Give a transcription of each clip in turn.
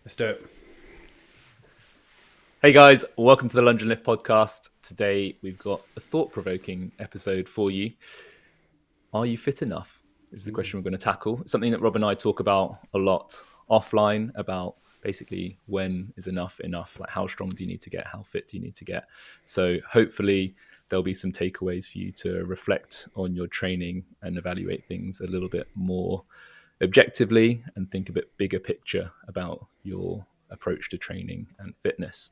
Let's do it. Hey guys, welcome to the Lunge and Lift podcast. Today we've got a thought-provoking episode for you. Are you fit enough? Is the question we're going to tackle. It's something that Rob and I talk about a lot offline, about basically when is enough, like how strong do you need to get, how fit do you need to get. So hopefully there'll be some takeaways for you to reflect on your training and evaluate things a little bit more objectively and think a bit bigger picture about your approach to training and fitness.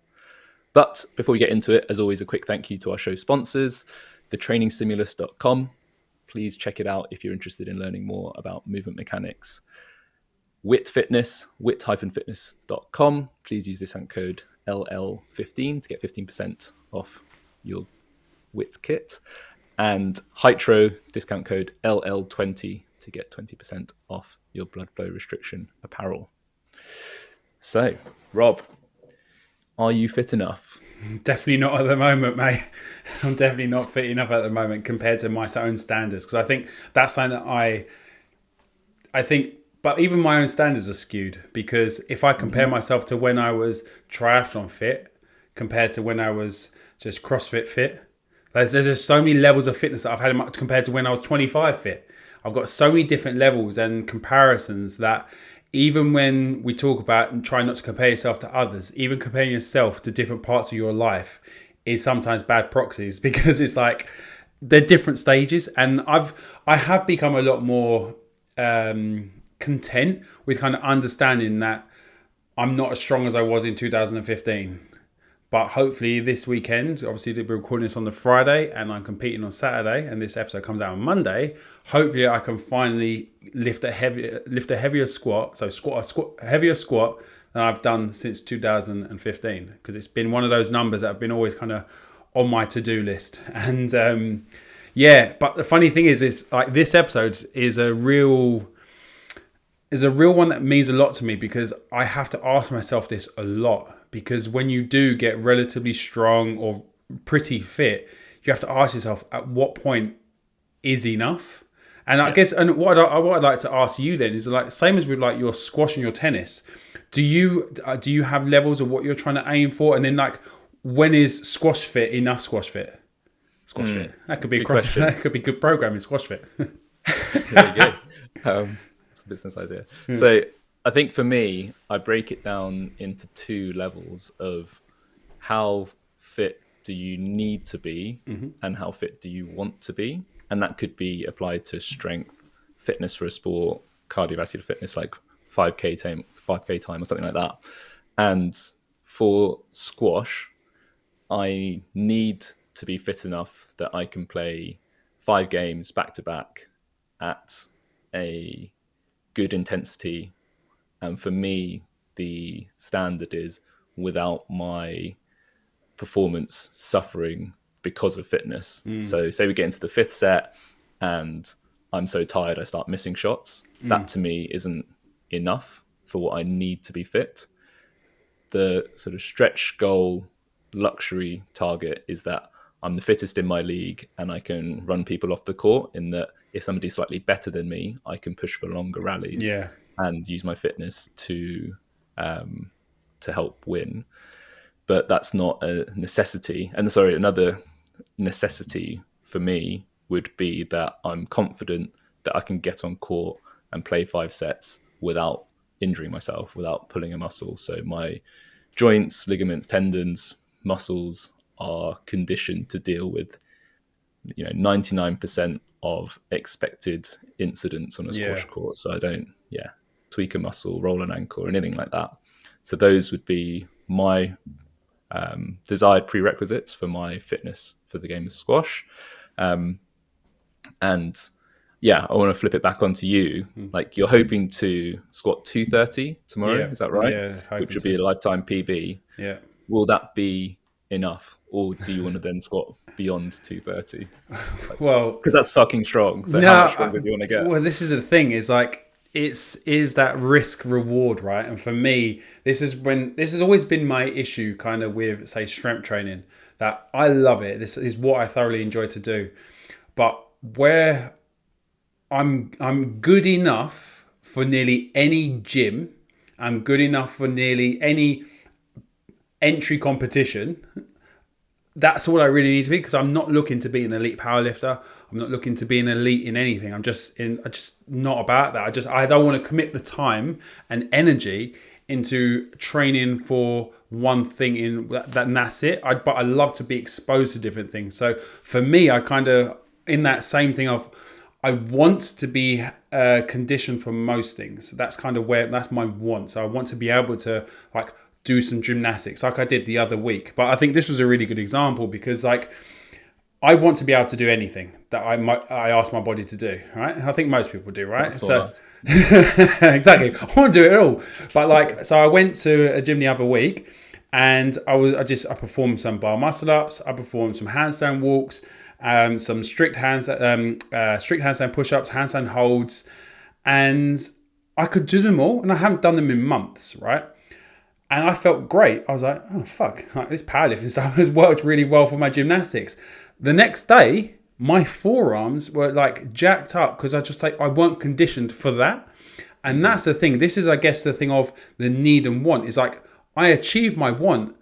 But before we get into it, as always, a quick thank you to our show sponsors, thetrainingstimulus.com. Please check it out if you're interested in learning more about movement mechanics. WIT Fitness, wit-fitness.com. Please use discount code LL15 to get 15% off your WIT kit. And Hydro, discount code LL20 to get 20% off your blood flow restriction apparel. So, Rob, are you fit enough? Definitely not at the moment, mate. I'm definitely not fit enough at the moment compared to my own standards. Because I think that's something that I think, but even my own standards are skewed. Because if I compare myself to when I was triathlon fit compared to when I was just CrossFit fit, there's just so many levels of fitness that I've had compared to when I was 25 fit. I've got so many different levels and comparisons that even when we talk about and try not to compare yourself to others, even comparing yourself to different parts of your life is sometimes bad proxies, because it's like they're different stages. And I have become a lot more content with kind of understanding that I'm not as strong as I was in 2015. But hopefully this weekend, obviously we're recording this on the Friday and I'm competing on Saturday, and this episode comes out on Monday. Hopefully I can finally lift a heavier squat. So a heavier squat than I've done since 2015, because it's been one of those numbers that have been always kind of on my to-do list. And but the funny thing is like this episode is a real one that means a lot to me, because I have to ask myself this a lot. Because when you do get relatively strong or pretty fit, you have to ask yourself, at what point is enough? And I guess, and what I'd like to ask you then is, like, same as with like your squash and your tennis, do you have levels of what you're trying to aim for? And then, like, when is squash fit enough? Squash fit, that could be that could be good programming. Squash fit. There you go. It's a business idea. So I think for me, I break it down into two levels of how fit do you need to be and how fit do you want to be. And that could be applied to strength, fitness for a sport, cardiovascular fitness, like 5K time or something like that. And for squash, I need to be fit enough that I can play 5 games back to back at a good intensity. And for me, the standard is without my performance suffering because of fitness. So say we get into the 5th set and I'm so tired I start missing shots. That to me isn't enough for what I need to be fit. The sort of stretch goal luxury target is that I'm the fittest in my league and I can run people off the court, in that if somebody's slightly better than me, I can push for longer rallies and use my fitness to help win. But that's not a necessity. And another necessity for me would be that I'm confident that I can get on court and play 5 sets without injuring myself, without pulling a muscle. So my joints, ligaments, tendons, muscles are conditioned to deal with 99% of expected incidents on a squash court. So I don't tweak a muscle, roll an ankle, or anything like that. So those would be my desired prerequisites for my fitness for the game of squash. And I want to flip it back onto you. Like, you're hoping to squat 230 tomorrow, is that right? Yeah, which would be a lifetime PB. Yeah. Will that be enough, or do you want to then squat beyond 230? Well, because that's fucking strong. So how much stronger do you want to get? Well, this is the thing. Is like, is that risk reward, right? And for me, this has always been my issue, kind of, with, say, strength training. That I love it. This is what I thoroughly enjoy to do, but where I'm good enough for nearly any gym I'm good enough for nearly any entry competition. That's all I really need to be, because I'm not looking to be an elite powerlifter. I'm not looking to be an elite in anything. I just not about that. I don't want to commit the time and energy into training for one thing and that's it. But I love to be exposed to different things. So for me, I kind of in that same thing of I want to be conditioned for most things. That's kind of where that's my want. So I want to be able to like do some gymnastics like I did the other week. But I think this was a really good example because like I want to be able to do anything that I ask my body to do, right? I think most people do, right? That's what So us. exactly, I want to do it all. But like, so I went to a gym the other week, and I performed some bar muscle ups. I performed some handstand walks, some strict handstand push ups, handstand holds, and I could do them all, and I haven't done them in months, right? And I felt great. I was like, oh, fuck, like, this powerlifting stuff has worked really well for my gymnastics. The next day, my forearms were like jacked up because I weren't conditioned for that. And that's the thing. This is, I guess, the thing of the need and want is like I achieved my want,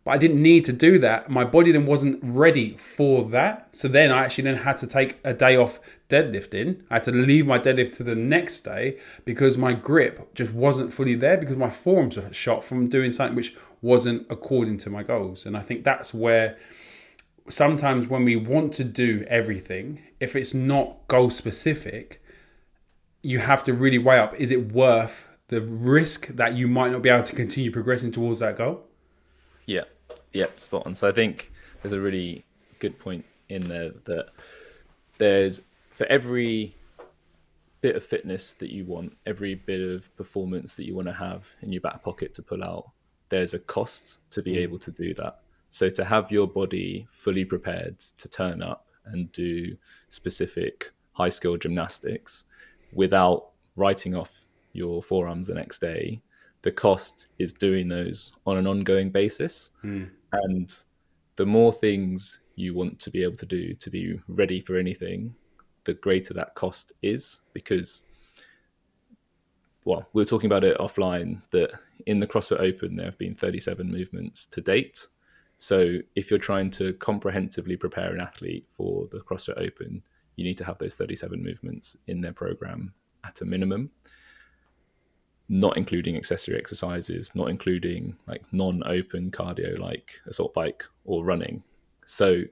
but I didn't need to do that. My body then wasn't ready for that. So then I actually then had to take a day off deadlifting. I had to leave my deadlift to the next day because my grip just wasn't fully there because my forearms were shot from doing something which wasn't according to my goals. And I think that's where sometimes when we want to do everything, if it's not goal specific, you have to really weigh up, is it worth the risk that you might not be able to continue progressing towards that goal? Yeah, yeah, spot on. So I think there's a really good point in there that there's for every bit of fitness that you want, every bit of performance that you want to have in your back pocket to pull out, there's a cost to be able to do that. So to have your body fully prepared to turn up and do specific high skill gymnastics without writing off your forearms the next day, the cost is doing those on an ongoing basis. And the more things you want to be able to do to be ready for anything, the greater that cost is. Because, well, we were talking about it offline that in the CrossFit Open, there have been 37 movements to date. So if you're trying to comprehensively prepare an athlete for the CrossFit Open, you need to have those 37 movements in their program at a minimum, not including accessory exercises, not including like non-open cardio like assault bike or running. So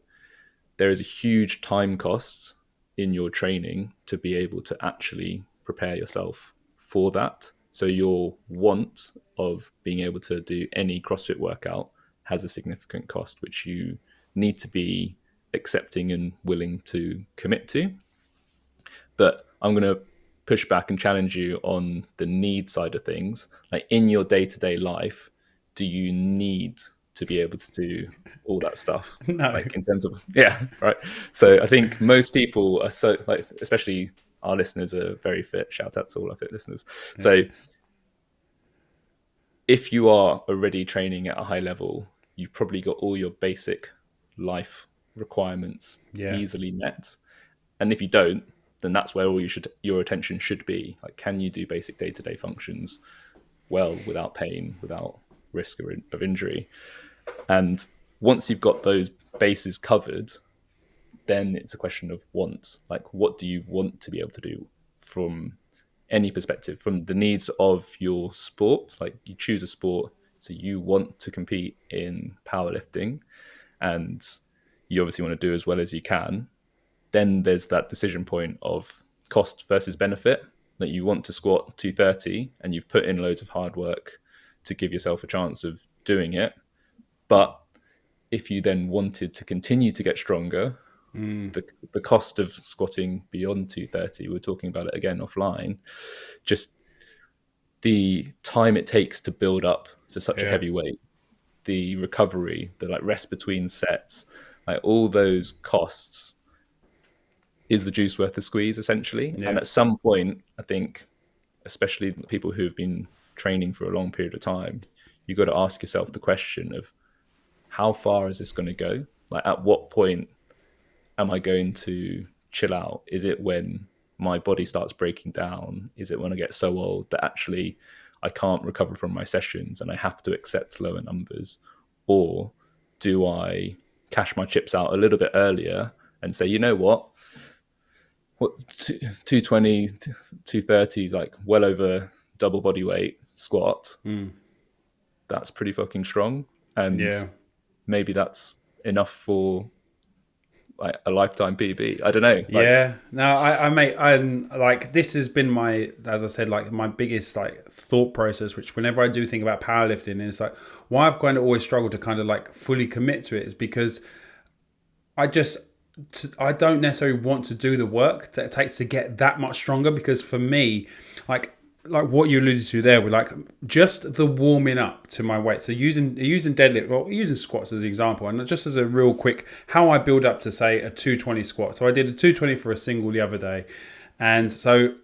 there is a huge time cost in your training to be able to actually prepare yourself for that. So your want of being able to do any CrossFit workout has a significant cost, which you need to be accepting and willing to commit to. But I'm going to push back and challenge you on the need side of things. Like in your day-to-day life, do you need to be able to do all that stuff? No. Like in terms of, yeah, right. So I think most people are so like, especially our listeners are very fit. Shout out to all our fit listeners. Yeah. So if you are already training at a high level, you've probably got all your basic life requirements easily met. And if you don't, then that's where your attention should be. Like, can you do basic day-to-day functions well without pain, without risk of injury? And once you've got those bases covered, then it's a question of want. Like, what do you want to be able to do from any perspective, from the needs of your sport? Like, you choose a sport, so you want to compete in powerlifting, and you obviously want to do as well as you can. Then there's that decision point of cost versus benefit, that you want to squat 230 and you've put in loads of hard work to give yourself a chance of doing it. But if you then wanted to continue to get stronger, the cost of squatting beyond 230, we're talking about it again offline, just the time it takes to build up to such a heavy weight, the recovery, the like rest between sets, like all those costs. Is the juice worth the squeeze, essentially? Yeah. And at some point, I think, especially people who have been training for a long period of time, you've got to ask yourself the question of how far is this going to go? Like, at what point am I going to chill out? Is it when my body starts breaking down? Is it when I get so old that actually I can't recover from my sessions and I have to accept lower numbers? Or do I cash my chips out a little bit earlier and say, you know what 220, 230 is like well over double body weight squat. That's pretty fucking strong. And Yeah. maybe that's enough for like a lifetime PB. I don't know. Like, Yeah, no, I'm like, this has been my, as I said, like my biggest like thought process. Which whenever I do think about powerlifting, it's like why I've kind of always struggled to kind of like fully commit to it is because I just I don't necessarily want to do the work that it takes to get that much stronger. Because for me, like what you alluded to there with like just the warming up to my weight. So using deadlift or using squats as an example, and just as a real quick how I build up to say a 220 squat. So I did a 220 for a single the other day, and so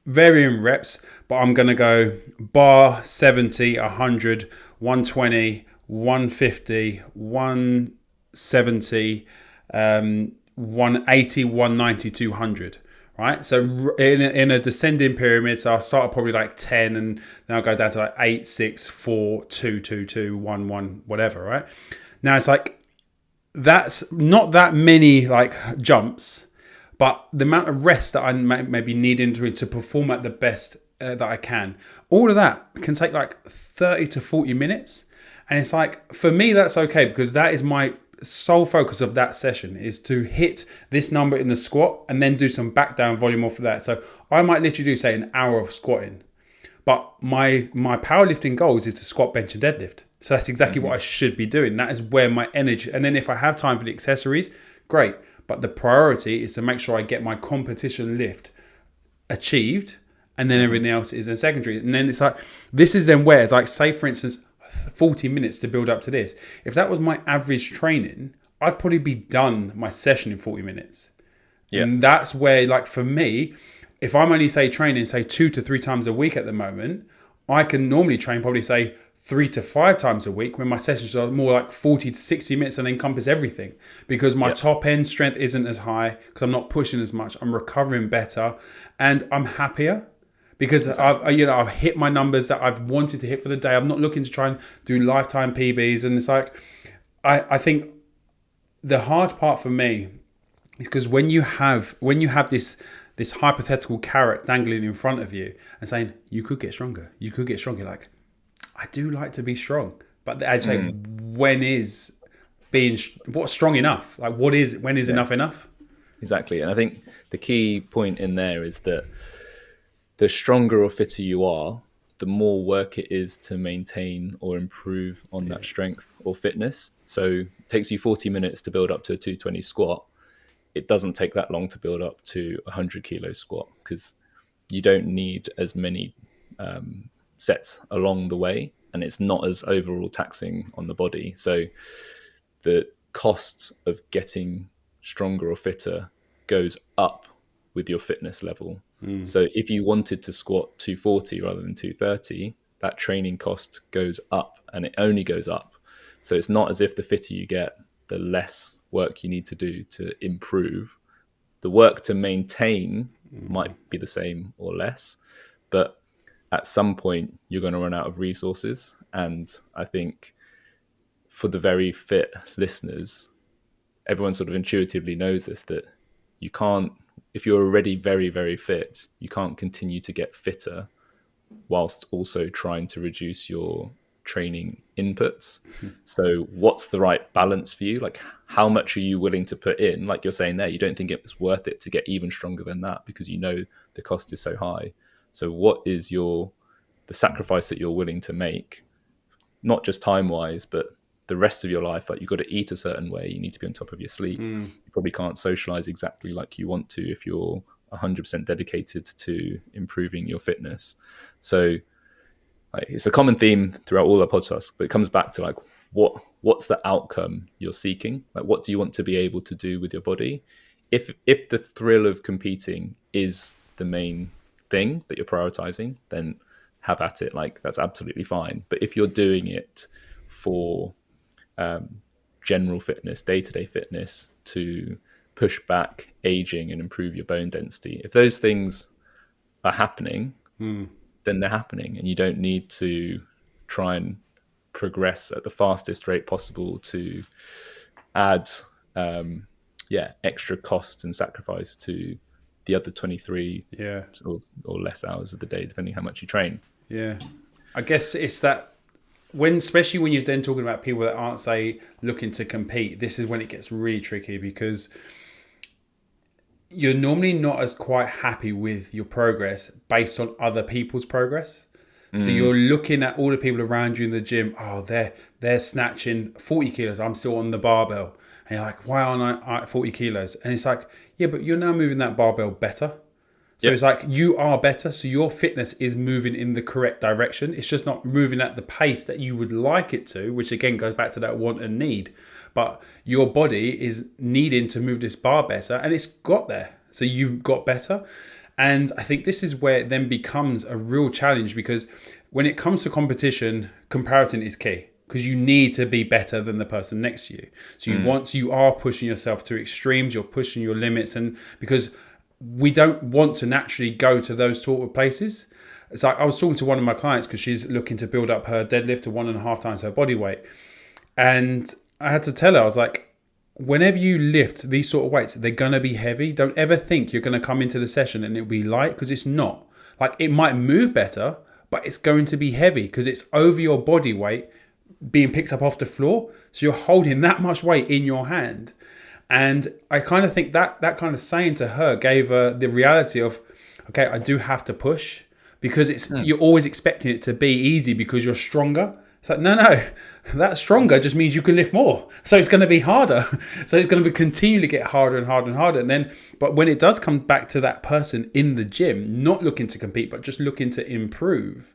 varying reps, but I'm gonna go bar 70, 100, 120, 150, 170, 180, 190, 200. Right, so in a descending pyramid, so I'll start at probably like 10, and then I'll go down to like 8, 6, 4, 2, 2, 2, 1, 1, whatever. Right now, it's like that's not that many like jumps, but the amount of rest that I maybe need into it to perform at the best that I can, all of that can take like 30 to 40 minutes, and it's like for me that's okay because that is my sole focus of that session is to hit this number in the squat and then do some back down volume off of that. So I might literally do say an hour of squatting, but my powerlifting goals is to squat, bench and deadlift. So that's exactly what I should be doing. That is where my energy, and then if I have time for the accessories, great, but the priority is to make sure I get my competition lift achieved, and then everything else is in secondary. And then it's like this is then where it's like, say for instance 40 minutes to build up to this. If that was my average training, I'd probably be done my session in 40 minutes. Yeah. And that's where, like for me, if I'm only say training, say 2 to 3 times a week at the moment, I can normally train probably say 3 to 5 times a week when my sessions are more like 40 to 60 minutes and encompass everything because my top end strength isn't as high because I'm not pushing as much. I'm recovering better and I'm happier. Because I've hit my numbers that I've wanted to hit for the day. I'm not looking to try and do lifetime PBs. And it's like, I think the hard part for me is because when you have this hypothetical carrot dangling in front of you and saying you could get stronger, you're like, I do like to be strong, but as I say, what's strong enough? Like when is enough enough? Exactly, and I think the key point in there is that the stronger or fitter you are, the more work it is to maintain or improve on that strength or fitness. So it takes you 40 minutes to build up to a 220 squat. It doesn't take that long to build up to a 100 kilo squat because you don't need as many sets along the way, and it's not as overall taxing on the body. So the cost of getting stronger or fitter goes up with your fitness level. So if you wanted to squat 240 rather than 230, that training cost goes up, and it only goes up. So it's not as if the fitter you get, the less work you need to do to improve. The work to maintain might be the same or less, but at some point you're going to run out of resources. And I think for the very fit listeners, everyone sort of intuitively knows this, that you can't, if you're already very, very fit, you can't continue to get fitter whilst also trying to reduce your training inputs. So what's the right balance for you? Like, how much are you willing to put in? Like you're saying there, you don't think it's worth it to get even stronger than that because you know the cost is so high. So what is the sacrifice that you're willing to make, not just time-wise, but the rest of your life? Like, you've got to eat a certain way, you need to be on top of your sleep, you probably can't socialize exactly like you want to if you're 100% dedicated to improving your fitness. So it's a common theme throughout all our podcasts, but it comes back to like what's the outcome you're seeking? Like, what do you want to be able to do with your body? If the thrill of competing is the main thing that you're prioritizing, then have at it. Like, that's absolutely fine. But if you're doing it for general fitness, day-to-day fitness, to push back aging and improve your bone density, if those things are happening, then they're happening, and you don't need to try and progress at the fastest rate possible to add extra costs and sacrifice to the other 23 Yeah. or less hours of the day, depending how much you train. Yeah. I guess it's that especially when you're then talking about people that aren't, say, looking to compete, this is when it gets really tricky, because you're normally not as quite happy with your progress based on other people's progress. So you're looking at all the people around you in the gym. Oh, they're snatching 40 kilos. I'm still on the barbell. And you're like, why aren't I at 40 kilos? And it's like, yeah, but you're now moving that barbell better. So It's like you are better. So your fitness is moving in the correct direction. It's just not moving at the pace that you would like it to, which again goes back to that want and need. But your body is needing to move this bar better, and it's got there. So you've got better. And I think this is where it then becomes a real challenge, because when it comes to competition, comparison is key, because you need to be better than the person next to you. So once you are pushing yourself to extremes, you're pushing your limits, and because we don't want to naturally go to those sort of places. It's like I was talking to one of my clients because she's looking to build up her deadlift to 1.5 times her body weight. And I had to tell her, I was like, whenever you lift these sort of weights, they're going to be heavy. Don't ever think you're going to come into the session and it'll be light, because it's not. Like, it might move better, but it's going to be heavy because it's over your body weight being picked up off the floor. So you're holding that much weight in your hand. And I kind of think that kind of saying to her gave her the reality of, okay, I do have to push, because you're always expecting it to be easy because you're stronger. It's like, no, that stronger just means you can lift more. So it's going to be harder. So it's going to continually get harder and harder and harder. And then, but when it does come back to that person in the gym, not looking to compete, but just looking to improve,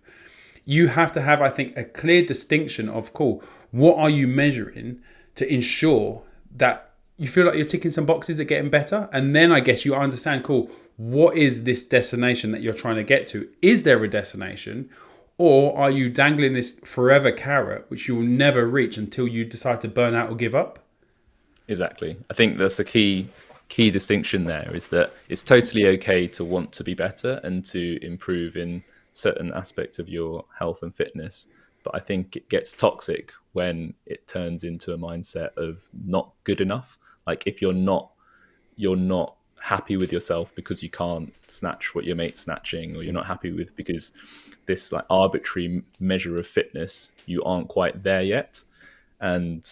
you have to have, I think, a clear distinction of, cool, what are you measuring to ensure that you feel like you're ticking some boxes at getting better? And then I guess you understand, cool, what is this destination that you're trying to get to? Is there a destination? Or are you dangling this forever carrot, which you will never reach until you decide to burn out or give up? Exactly. I think that's a key distinction there, is that it's totally okay to want to be better and to improve in certain aspects of your health and fitness. But I think it gets toxic when it turns into a mindset of not good enough. Like, if you're not happy with yourself because you can't snatch what your mate's snatching, or you're not happy with because this like arbitrary measure of fitness, you aren't quite there yet. And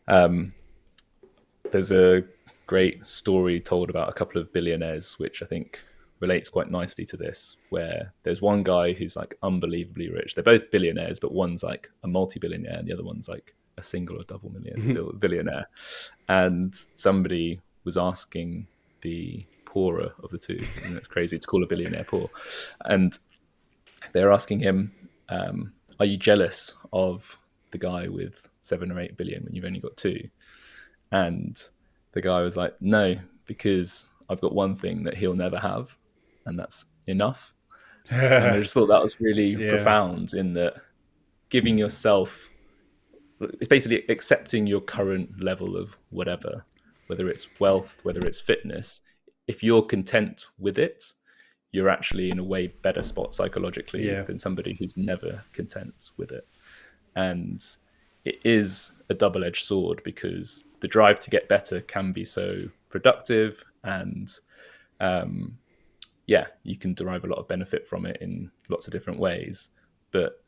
there's a great story told about a couple of billionaires, which I think relates quite nicely to this, where there's one guy who's like unbelievably rich. They're both billionaires, but one's like a multi-billionaire and the other one's like a single or double billionaire. And somebody was asking the poorer of the two, and it's crazy to call a billionaire poor, and they're asking him, are you jealous of the guy with 7 or 8 billion when you've only got 2? And the guy was like, no, because I've got one thing that he'll never have, and that's enough. And I just thought that was really profound, in that giving yourself, it's basically accepting your current level of whatever, whether it's wealth, whether it's fitness. If you're content with it, you're actually in a way better spot psychologically than somebody who's never content with it. And it is a double-edged sword, because the drive to get better can be so productive, and you can derive a lot of benefit from it in lots of different ways. But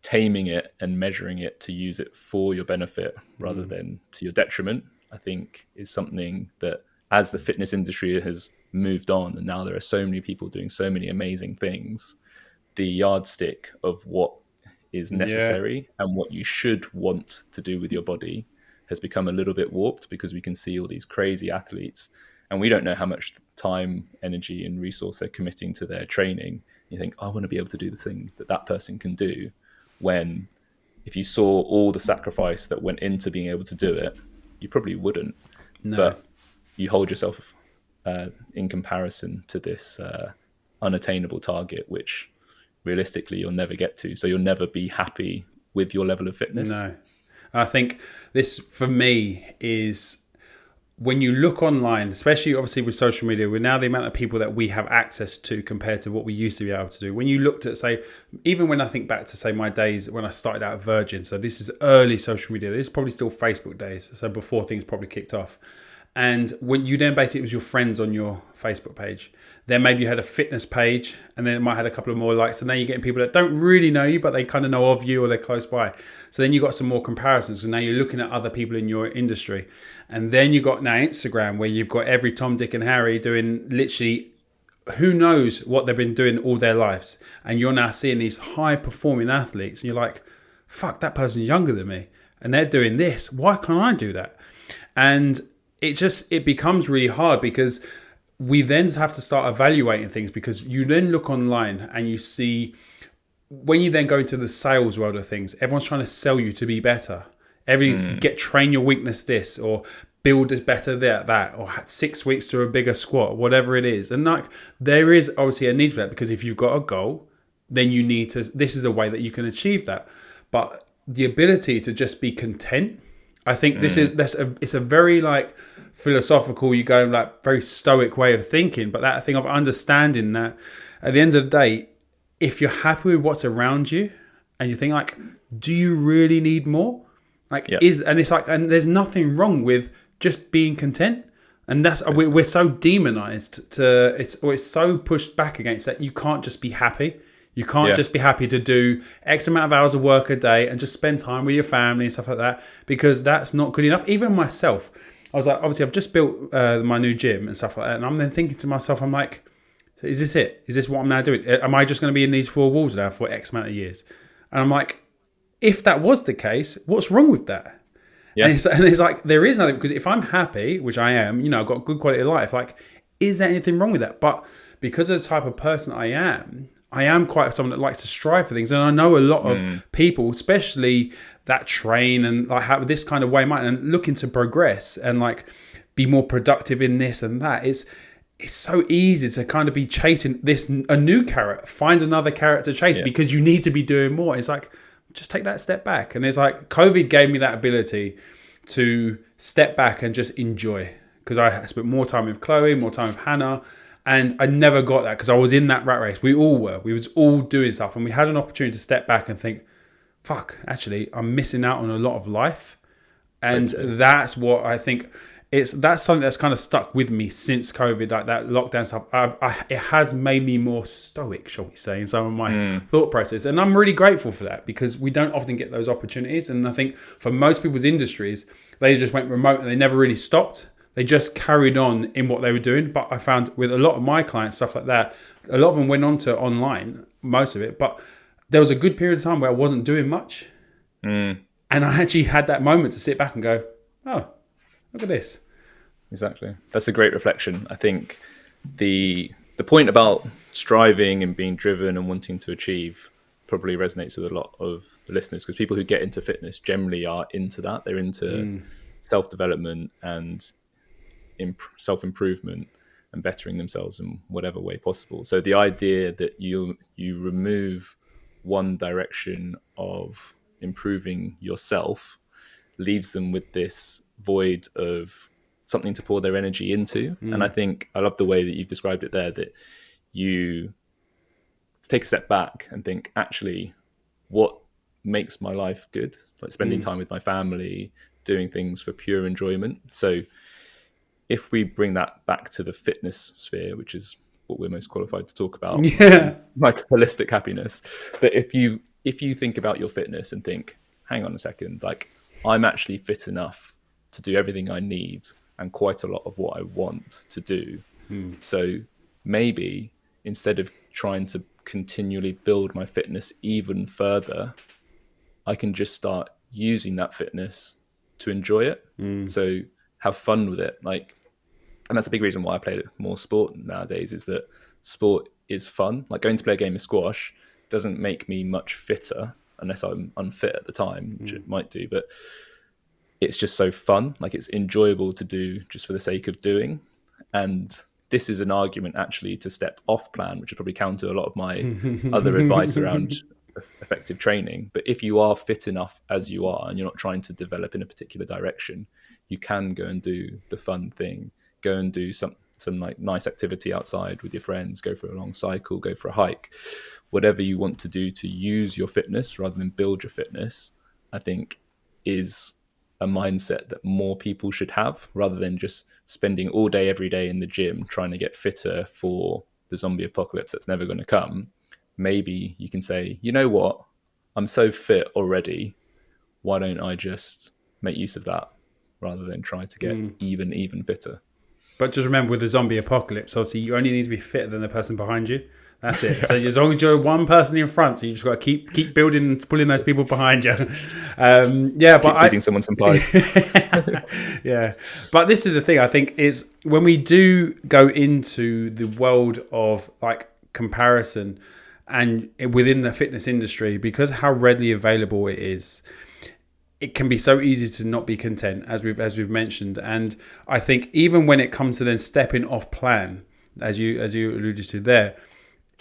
taming it and measuring it to use it for your benefit rather than to your detriment, I think, is something that, as the fitness industry has moved on, and now there are so many people doing so many amazing things, the yardstick of what is necessary and what you should want to do with your body has become a little bit warped, because we can see all these crazy athletes and we don't know how much time, energy and resource they're committing to their training. You think, I want to be able to do the thing that that person can do, when if you saw all the sacrifice that went into being able to do it, you probably wouldn't. No. But you hold yourself in comparison to this unattainable target, which realistically you'll never get to. So you'll never be happy with your level of fitness. No. I think this, for me, is when you look online, especially obviously with social media, with now the amount of people that we have access to compared to what we used to be able to do. When you looked at, say, even when I think back to, say, my days when I started out at Virgin, so this is early social media, this is probably still Facebook days, so before things probably kicked off. And when you then basically, it was your friends on your Facebook page. Then maybe you had a fitness page, and then it might have had a couple of more likes. So now you're getting people that don't really know you, but they kind of know of you or they're close by. So then you got some more comparisons. So now you're looking at other people in your industry. And then you got now Instagram, where you've got every Tom, Dick and Harry doing literally who knows what they've been doing all their lives. And you're now seeing these high performing athletes, and you're like, fuck, that person's younger than me. And they're doing this. Why can't I do that? And it becomes really hard, because we then have to start evaluating things, because you then look online and you see, when you then go into the sales world of things, everyone's trying to sell you to be better. Everybody's train your weakness this, or build is better that, or 6 weeks to a bigger squat, whatever it is. And like, there is obviously a need for that, because if you've got a goal, then you need to, this is a way that you can achieve that. But the ability to just be content, I think it's a very like philosophical, you go like very stoic way of thinking, but that thing of understanding that at the end of the day, if you're happy with what's around you, and you think like, do you really need more? Like and there's nothing wrong with just being content. And that's we're so demonized to it's so pushed back against that. You can't just be happy. You can't just be happy to do X amount of hours of work a day and just spend time with your family and stuff like that, because that's not good enough. Even myself, I was like, obviously I've just built my new gym and stuff like that. And I'm then thinking to myself, I'm like, is this it? Is this what I'm now doing? Am I just going to be in these four walls now for X amount of years? And I'm like, if that was the case, what's wrong with that? Yeah. And it's like, there is nothing, because if I'm happy, which I am, you know, I've got good quality of life, like, is there anything wrong with that? But because of the type of person I am quite someone that likes to strive for things. And I know a lot of people, especially that train and like have this kind of way of mind and looking to progress and like be more productive in this and that. It's so easy to kind of be chasing a new carrot, find another carrot to chase because you need to be doing more. It's like, just take that step back. And it's like, COVID gave me that ability to step back and just enjoy, because I spent more time with Chloe, more time with Hannah. And I never got that, because I was in that rat race. We all were. We was all doing stuff. And we had an opportunity to step back and think, fuck, actually, I'm missing out on a lot of life. And that's what I think, that's something that's kind of stuck with me since COVID, like that lockdown stuff. It has made me more stoic, shall we say, in some of my thought process. And I'm really grateful for that, because we don't often get those opportunities. And I think for most people's industries, they just went remote and they never really stopped. They just carried on in what they were doing. But I found with a lot of my clients, stuff like that, a lot of them went on to online, most of it. But there was a good period of time where I wasn't doing much. And I actually had that moment to sit back and go, oh, look at this. Exactly. That's a great reflection. I think the point about striving and being driven and wanting to achieve probably resonates with a lot of the listeners, because people who get into fitness generally are into that. They're into self-development and self-improvement and bettering themselves in whatever way possible. So the idea that you remove one direction of improving yourself leaves them with this void of something to pour their energy into. And I think I love the way that you've described it there, that you take a step back and think, actually, what makes my life good? Like spending time with my family, doing things for pure enjoyment. So if we bring that back to the fitness sphere, which is what we're most qualified to talk about, like holistic happiness. But if you think about your fitness and think, hang on a second, like I'm actually fit enough to do everything I need and quite a lot of what I want to do. So maybe instead of trying to continually build my fitness even further, I can just start using that fitness to enjoy it. So have fun with it. And that's a big reason why I play more sport nowadays, is that sport is fun. Like going to play a game of squash doesn't make me much fitter, unless I'm unfit at the time, which it might do, but it's just so fun. Like it's enjoyable to do just for the sake of doing. And this is an argument actually to step off plan, which would probably counter a lot of my other advice around effective training. But if you are fit enough as you are, and you're not trying to develop in a particular direction, you can go and do the fun thing, go and do some like nice activity outside with your friends, go for a long cycle, go for a hike, whatever you want to do to use your fitness rather than build your fitness, I think is a mindset that more people should have, rather than just spending all day, every day in the gym trying to get fitter for the zombie apocalypse that's never going to come. Maybe you can say, you know what, I'm so fit already, why don't I just make use of that rather than try to get even fitter? But just remember, with the zombie apocalypse, obviously you only need to be fitter than the person behind you. That's it. So as long as you're one person in front, so you just got to keep building and pulling those people behind you. But feeding someone some pies. Yeah, but this is the thing I think is when we do go into the world of like comparison and within the fitness industry, because how readily available it is, it can be so easy to not be content, as we've mentioned. And I think even when it comes to then stepping off plan, as you alluded to there,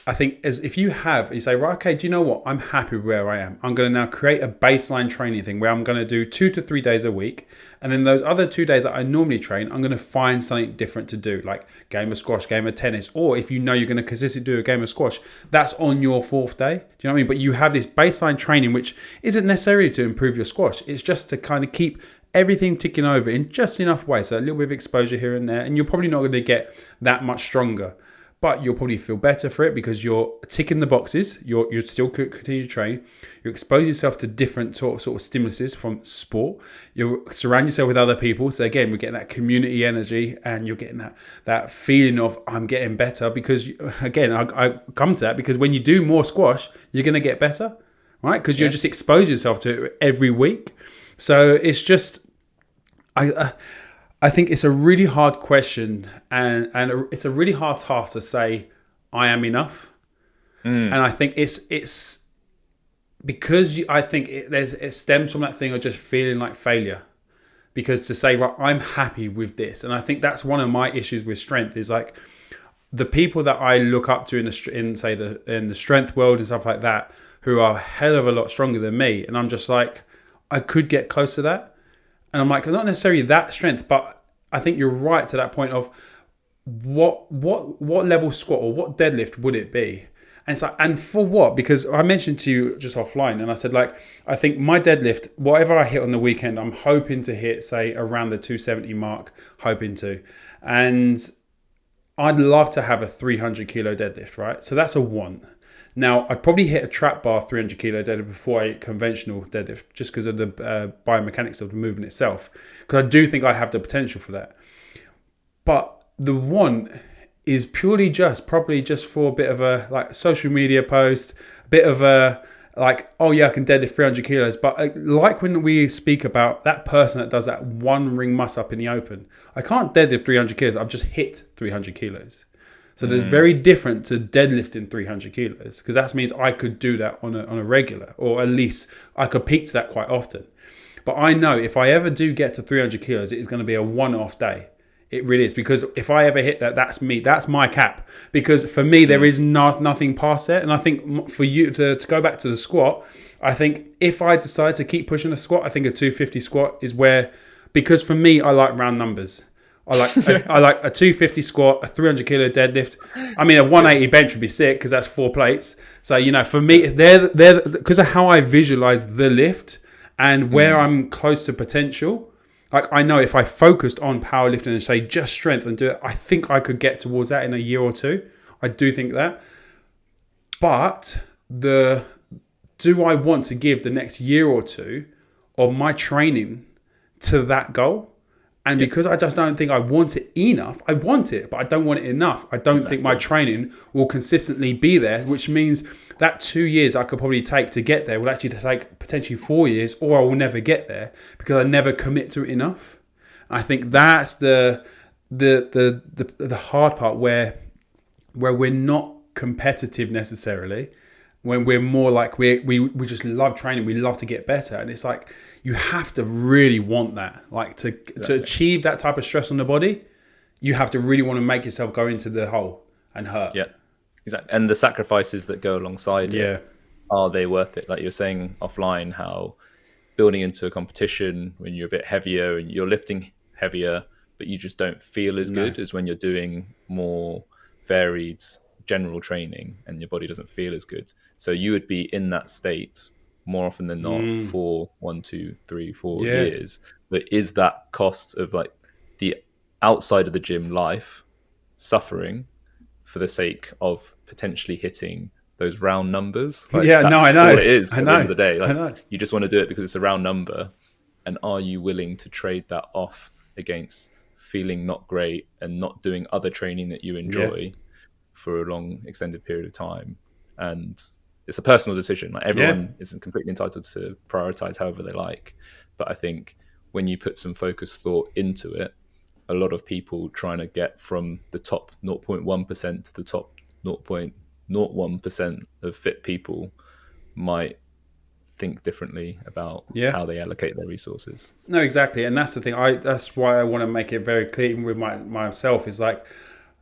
I think if you say, right, okay, do you know what? I'm happy where I am. I'm going to now create a baseline training thing where I'm going to do 2 to 3 days a week. And then those other 2 days that I normally train, I'm going to find something different to do, like game of squash, game of tennis. Or if you know you're going to consistently do a game of squash, that's on your 4th day. Do you know what I mean? But you have this baseline training, which isn't necessarily to improve your squash. It's just to kind of keep everything ticking over in just enough way. So a little bit of exposure here and there. And you're probably not going to get that much stronger. But you'll probably feel better for it because you're ticking the boxes. You're still continue to train. You expose yourself to different sort of stimuluses from sport. You surround yourself with other people. So again, we're getting that community energy, and you're getting that feeling of I'm getting better. Because again, I come to that because when you do more squash, you're going to get better, right? Because you're just exposing yourself to it every week. So it's just I think it's a really hard question, and it's a really hard task to say I am enough. And I think it's because I think it stems from that thing of just feeling like failure. Because to say, right, I'm happy with this, and I think that's one of my issues with strength is like the people that I look up to in the strength world and stuff like that, who are a hell of a lot stronger than me, and I'm just like, I could get close to that. And I'm like, not necessarily that strength, but I think you're right to that point of what level squat or what deadlift would it be? And it's like, and for what? Because I mentioned to you just offline, and I said, like, I think my deadlift, whatever I hit on the weekend, I'm hoping to hit, say, around the 270 mark, and I'd love to have a 300 kilo deadlift, right? So that's a want. Now, I'd probably hit a trap bar 300 kilo deadlift before I hit conventional deadlift, just because of the biomechanics of the movement itself. Because I do think I have the potential for that. But the want is purely probably just for a bit of a like social media post, a bit of a like, oh yeah, I can deadlift 300 kilos. But like when we speak about that person that does that one ring muss up in the open, I can't deadlift 300 kilos. I've just hit 300 kilos. So there's very different to deadlifting 300 kilos, because that means I could do that on a regular, or at least I could peak to that quite often. But I know if I ever do get to 300 kilos, it is going to be a one-off day. It really is, because if I ever hit that, that's me. That's my cap. Because for me, there is nothing past it. And I think for you to go back to the squat, I think if I decide to keep pushing a squat, I think a 250 squat is where, because for me, I like round numbers. I like a 250 squat, a 300 kilo deadlift. I mean, a 180 bench would be sick because that's 4 plates. So, you know, for me, they're because of how I visualize the lift and where I'm close to potential. Like, I know if I focused on powerlifting and say just strength and do it, I think I could get towards that in a year or two. I do think that. But do I want to give the next year or two of my training to that goal? And because I just don't think I want it enough, I want it, but I don't want it enough. I don't think my training will consistently be there, which means that 2 years I could probably take to get there will actually take potentially 4 years, or I will never get there because I never commit to it enough. I think that's the hard part where we're not competitive necessarily, when we're more like we just love training, we love to get better, and it's like you have to really want that, like to achieve that type of stress on the body, you have to really want to make yourself go into the hole and hurt. Yeah, exactly. And the sacrifices that go alongside it are they worth it? Like you're saying offline, how building into a competition when you're a bit heavier and you're lifting heavier, but you just don't feel as No. good as when you're doing more varied general training and your body doesn't feel as good. So you would be in that state more often than not for 1, 2, 3, 4 Yeah. years. But is that cost of like the outside of the gym life suffering for the sake of potentially hitting those round numbers? Like Yeah, no, that's I all know. it is I at the end of know. the day. I Like know. you just want to do it because it's a round number. And are you willing to trade that off against feeling not great and not doing other training that you Yeah. enjoy for a long extended period of time? And it's a personal decision. Like Yeah. everyone isn't completely entitled to prioritize however they like. But I think when you put some focused thought into it, a lot of people trying to get from the top 0.1% to the top 0.01% of fit people might think differently about Yeah. how they allocate their resources. No, exactly. And that's the thing. That's why I want to make it very clear even with myself is like,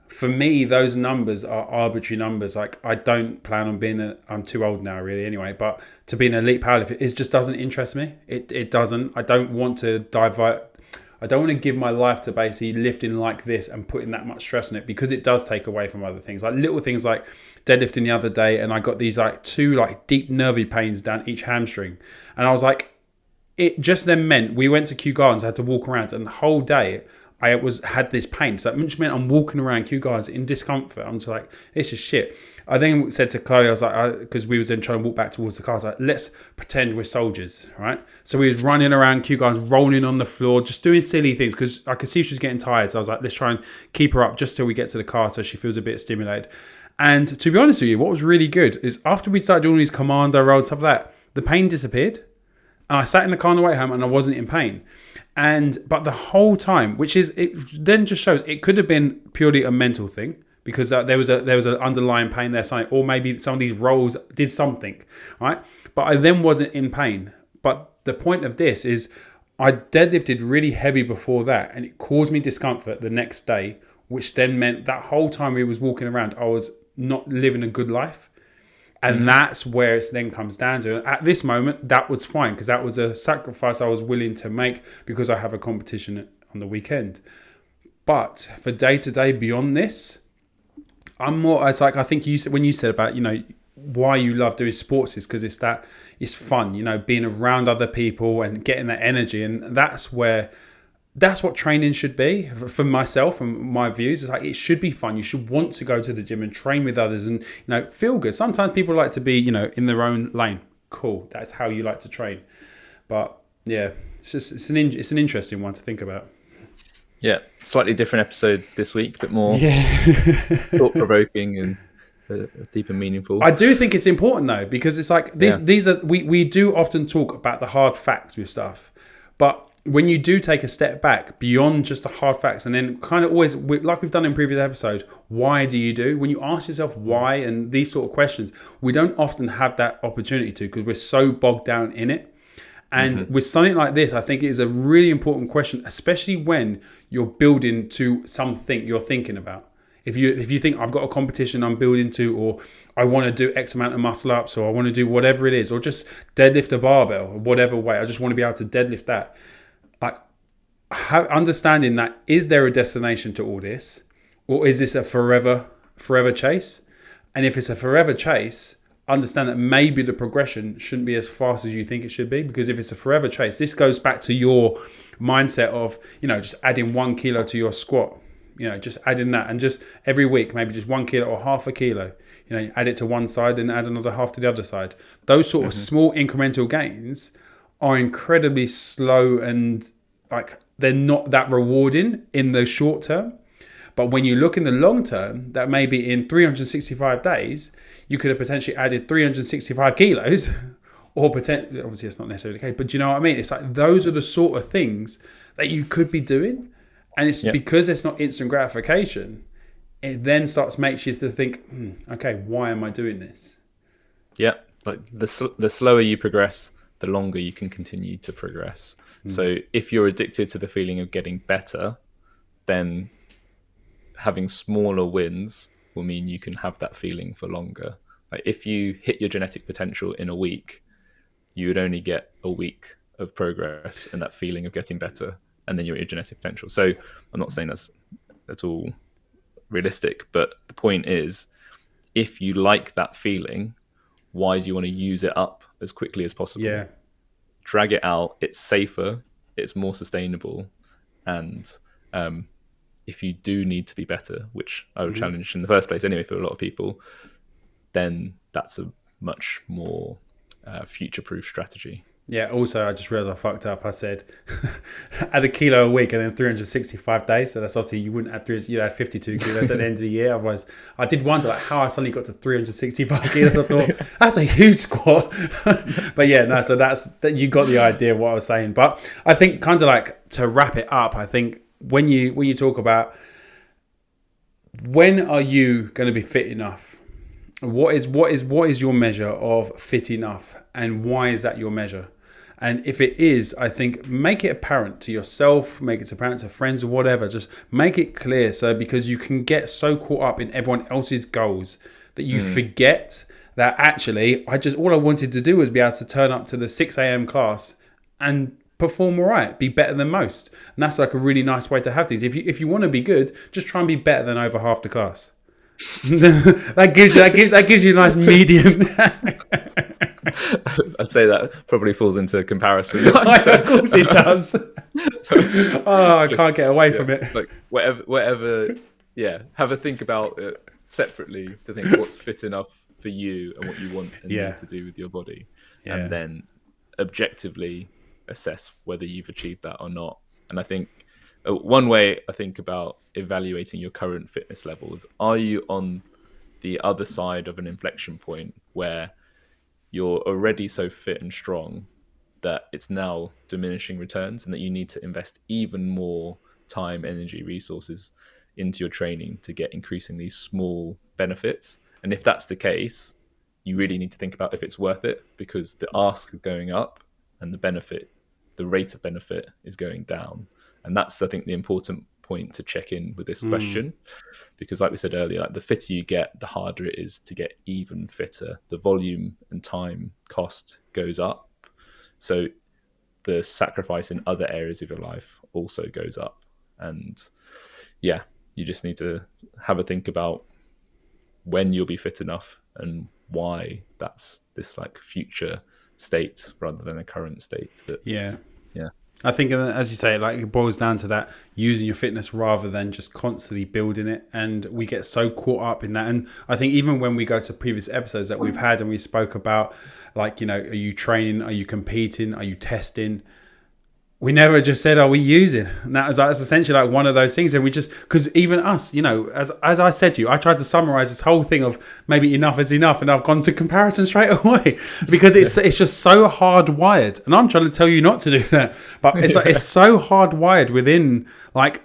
for me, those numbers are arbitrary numbers. Like, I don't plan on being I'm too old now, really, anyway. But to be an elite powerlifter, it just doesn't interest me. It doesn't. I don't want to divert. I don't want to give my life to basically lifting like this and putting that much stress on it, because it does take away from other things. Like little things like deadlifting the other day, and I got these like two like deep nervy pains down each hamstring, and I was like, it just then meant we went to Kew Gardens. I had to walk around, and the whole day I had this pain. So it just meant I'm walking around Kew Gardens in discomfort. I'm just like, this is shit. I then said to Chloe, I was like, because we was then trying to walk back towards the car, I was like, let's pretend we're soldiers, right? So we was running around Kew Gardens, rolling on the floor, just doing silly things, because I could see she was getting tired. So I was like, let's try and keep her up just till we get to the car, so she feels a bit stimulated. And to be honest with you, what was really good is after we started doing these commando rolls, stuff like that, the pain disappeared. And I sat in the car on the way home and I wasn't in pain. But the whole time, which is, it then just shows it could have been purely a mental thing, because there was an underlying pain there, something, or maybe some of these rolls did something, right? But I then wasn't in pain. But the point of this is, I deadlifted really heavy before that, and it caused me discomfort the next day, which then meant that whole time we was walking around, I was not living a good life. And that's where it then comes down to. At this moment, that was fine, because that was a sacrifice I was willing to make because I have a competition on the weekend. But for day to day beyond this, I'm more. It's like, I think you said when you said about, why you love doing sports is because it's fun. Being around other people and getting that energy, and that's what training should be for myself and my views. It's like, it should be fun. You should want to go to the gym and train with others and feel good. Sometimes people like to be in their own lane. Cool, that's how you like to train. But yeah, it's an interesting one to think about. Yeah, slightly different episode this week, but more thought provoking and deep and meaningful. I do think it's important though, because it's like these are we do often talk about the hard facts with stuff, but when you do take a step back beyond just the hard facts, and then kind of always, like we've done in previous episodes, why do you do? When you ask yourself why and these sort of questions, we don't often have that opportunity to, because we're so bogged down in it. And with something like this, I think it is a really important question, especially when you're building to something you're thinking about. If you think, I've got a competition I'm building to, or I want to do X amount of muscle ups, or I want to do whatever it is, or just deadlift a barbell, or whatever way, I just want to be able to deadlift that. Like, understanding that, is there a destination to all this, or is this a forever chase? And if it's a forever chase, understand that maybe the progression shouldn't be as fast as you think it should be, because if it's a forever chase, this goes back to your mindset of just adding 1 kilo to your squat, just adding that, and just every week maybe just 1 kilo or half a kilo, add it to one side and add another half to the other side. Those sort of small incremental gains are incredibly slow, and like, they're not that rewarding in the short term. But when you look in the long term, that maybe in 365 days, you could have potentially added 365 kilos, or potentially, obviously it's not necessarily the case, but do you know what I mean? It's like, those are the sort of things that you could be doing. And it's because it's not instant gratification, it then makes you to think, okay, why am I doing this? Yeah, like the slower you progress, the longer you can continue to progress. So if you're addicted to the feeling of getting better, then having smaller wins will mean you can have that feeling for longer. Like if you hit your genetic potential in a week, you would only get a week of progress and that feeling of getting better, and then you're at your genetic potential. So I'm not saying that's at all realistic, but the point is, if you like that feeling, why do you want to use it up as quickly as possible? Yeah. Drag it out. It's safer, it's more sustainable, and if you do need to be better, which I would challenge in the first place anyway for a lot of people, then that's a much more future-proof strategy. Yeah, also, I just realized I fucked up. I said add a kilo a week and then 365 days. So that's obviously, you wouldn't add you'd add 52 kilos at the end of the year. Otherwise, I did wonder like how I suddenly got to 365 kilos. I thought, that's a huge squat. But yeah, no, so that you got the idea of what I was saying. But I think kind of like to wrap it up, I think when you talk about when are you going to be fit enough? What is your measure of fit enough, and why is that your measure? And if it is, I think make it apparent to yourself, make it apparent to friends or whatever. Just make it clear, so because you can get so caught up in everyone else's goals that you forget that actually all I wanted to do was be able to turn up to the 6 a.m. class and perform all right, be better than most. And that's like a really nice way to have these. If you want to be good, just try and be better than over half the class. that gives you a nice medium. I'd say that probably falls into comparison. Of course it does. I can't get away from it. Like whatever. Yeah, have a think about it separately to think what's fit enough for you and what you want and need to do with your body, and then objectively assess whether you've achieved that or not. And I think one way I think about evaluating your current fitness levels, are you on the other side of an inflection point where you're already so fit and strong that it's now diminishing returns and that you need to invest even more time, energy, resources into your training to get increasingly small benefits? And if that's the case, you really need to think about if it's worth it, because the ask is going up and the rate of benefit is going down. And that's, I think, the important point to check in with this question, because like we said earlier, like the fitter you get, the harder it is to get even fitter. The volume and time cost goes up, so the sacrifice in other areas of your life also goes up. And yeah, you just need to have a think about when you'll be fit enough and why that's this like future state rather than a current state. I think, as you say, like it boils down to that, using your fitness rather than just constantly building it. And we get so caught up in that. And I think even when we go to previous episodes that we've had and we spoke about, like, you know, are you training? Are you competing? Are you testing? We never just said, are we using? And that's essentially like one of those things. And we just, because even us, you know, as I said to you, I tried to summarize this whole thing of maybe enough is enough. And I've gone to comparison straight away because it's just so hardwired. And I'm trying to tell you not to do that. But it's like, it's so hardwired within like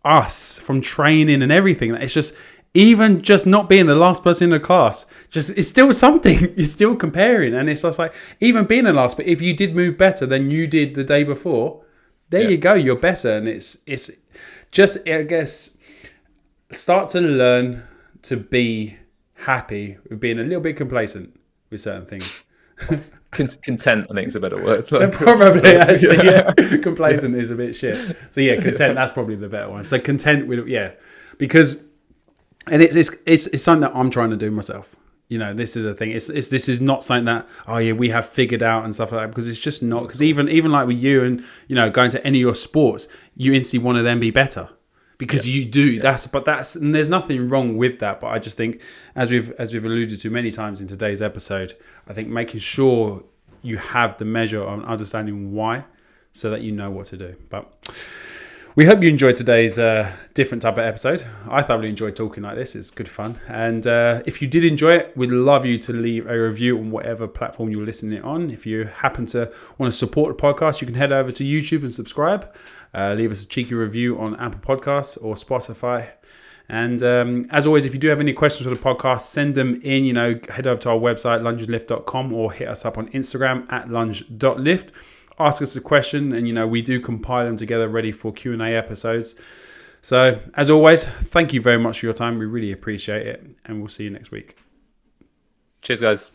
us from training and everything. It's just, even just not being the last person in the class, just it's still something. You're still comparing, and it's just like even being the last. But if you did move better than you did the day before, there you go. You're better, and it's just, I guess, start to learn to be happy with being a little bit complacent with certain things. Content, I think, is a better word. Probably, actually, yeah. Complacent is a bit shit. So yeah, content. That's probably the better one. So content with because. And it's something that I'm trying to do myself. You know, this is the thing. This is not something that we have figured out and stuff like that, because it's just not. Because even like with you and, you know, going to any of your sports, you instantly want to then be better because you do. Yeah. And there's nothing wrong with that. But I just think, as we've alluded to many times in today's episode, I think making sure you have the measure on understanding why, so that you know what to do. But we hope you enjoyed today's different type of episode. I thoroughly enjoyed talking like this. It's good fun. And if you did enjoy it, we'd love you to leave a review on whatever platform you're listening on. If you happen to want to support the podcast, you can head over to YouTube and subscribe. Leave us a cheeky review on Apple Podcasts or Spotify. And as always, if you do have any questions for the podcast, send them in. You know, head over to our website, lungeslift.com, or hit us up on Instagram at lunge.lift. Ask us a question, and, you know, we do compile them together ready for Q&A episodes. So as always, thank you very much for your time. We really appreciate it, and we'll see you next week. Cheers, guys.